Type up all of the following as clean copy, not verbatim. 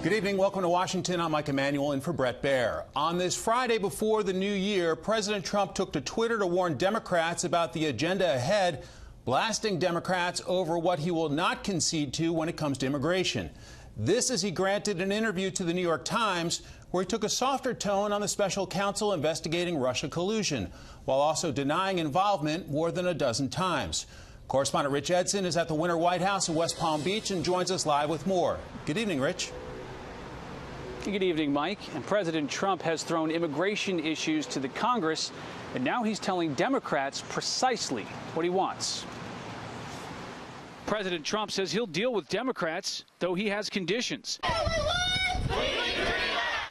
Good evening. Welcome to Washington. I'm Mike Emanuel in for Brett Baer. On this Friday before the new year, President Trump took to Twitter to warn Democrats about the agenda ahead, blasting Democrats over what he will not concede to when it comes to immigration. This as he granted an interview to the New York Times where he took a softer tone on the special counsel investigating Russia collusion, while also denying involvement more than a dozen times. Correspondent Rich Edson is at the Winter White House in West Palm Beach and joins us live with more. Good evening, Rich. Good evening, Mike. And President Trump has thrown immigration issues to the Congress, and now he's telling Democrats precisely what he wants. President Trump says he'll deal with Democrats, though he has conditions.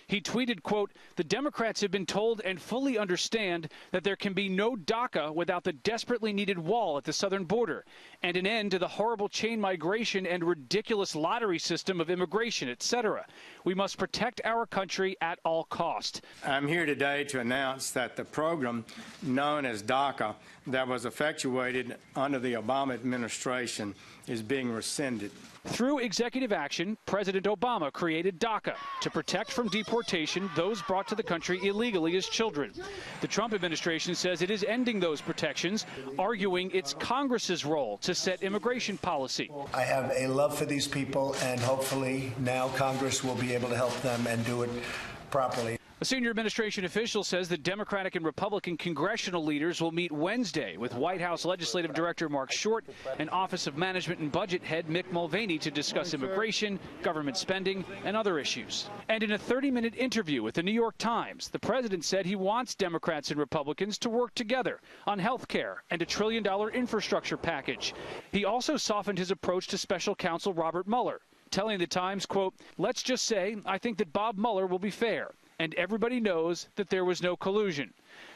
He tweeted, quote, "The Democrats have been told and fully understand that there can be no DACA without the desperately needed wall at the southern border and an end to the horrible chain migration and ridiculous lottery system of immigration, etc. We must protect our country at all cost." I'm here today to announce that the program known as DACA that was effectuated under the Obama administration is being rescinded. Through executive action, President Obama created DACA to protect from deportation those brought to the country illegally as children. The Trump administration says it is ending those protections, arguing it's Congress's role to set immigration policy. I have a love for these people, and hopefully now Congress will be able to help them and do it properly. A senior administration official says the Democratic and Republican congressional leaders will meet Wednesday with White House Legislative Director Mark Short and Office of Management and Budget Head Mick Mulvaney to discuss immigration, government spending, and other issues. And in a 30-minute interview with the New York Times, the president said he wants Democrats and Republicans to work together on health care and a $1 trillion infrastructure package. He also softened his approach to special counsel Robert Mueller, telling the Times, quote, "Let's just say I think that Bob Mueller will be fair, and everybody knows that there was no collusion."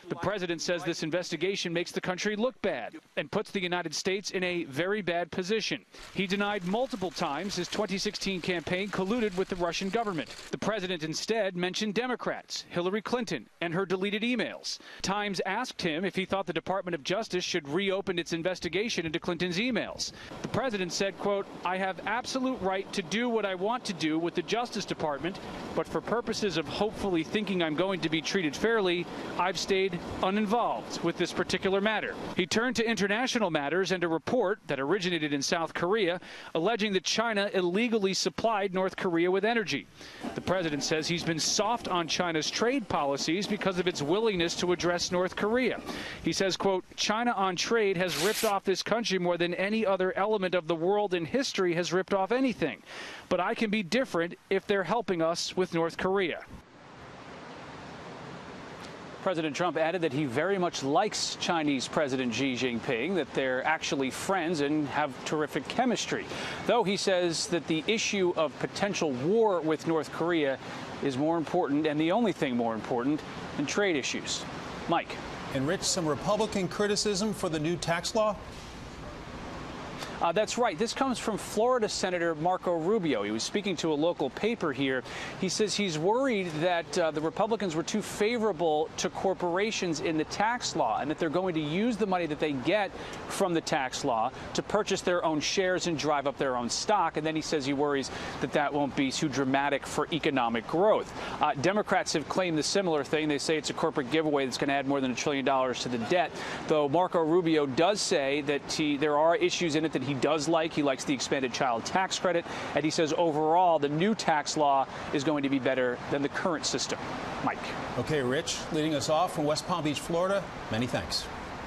The president says this investigation makes the country look bad and puts the United States in a very bad position. He denied multiple times his 2016 campaign colluded with the Russian government. The president instead mentioned Democrats, Hillary Clinton, and her deleted emails. Times asked him if he thought the Department of Justice should reopen its investigation into Clinton's emails. The president said, quote, "I have absolute right to do what I want to do with the Justice Department, but for purposes of hopefully thinking I'm going to be treated fairly, I've stayed uninvolved with this particular matter." He turned to international matters and a report that originated in South Korea alleging that China illegally supplied North Korea with energy. The president says he's been soft on China's trade policies because of its willingness to address North Korea. He says, quote, "China on trade has ripped off this country more than any other element of the world in history has ripped off anything. But I can be different if they're helping us with North Korea." President Trump added that he very much likes Chinese President Xi Jinping, that they're actually friends and have terrific chemistry. Though he says that the issue of potential war with North Korea is more important, and the only thing more important, than trade issues. Mike. And Rich, some Republican criticism for the new tax law? That's right. This comes from Florida Senator Marco Rubio. He was speaking to a local paper here. He says he's worried that the Republicans were too favorable to corporations in the tax law and that they're going to use the money that they get from the tax law to purchase their own shares and drive up their own stock. And then he says he worries that that won't be too dramatic for economic growth. Democrats have claimed the similar thing. They say it's a corporate giveaway that's going to add more than $1 trillion to the debt, though Marco Rubio does say that there are issues in it that he does like. He likes the expanded child tax credit, and he says overall the new tax law is going to be better than the current system. Mike. Okay, Rich, leading us off from West Palm Beach, Florida, many thanks.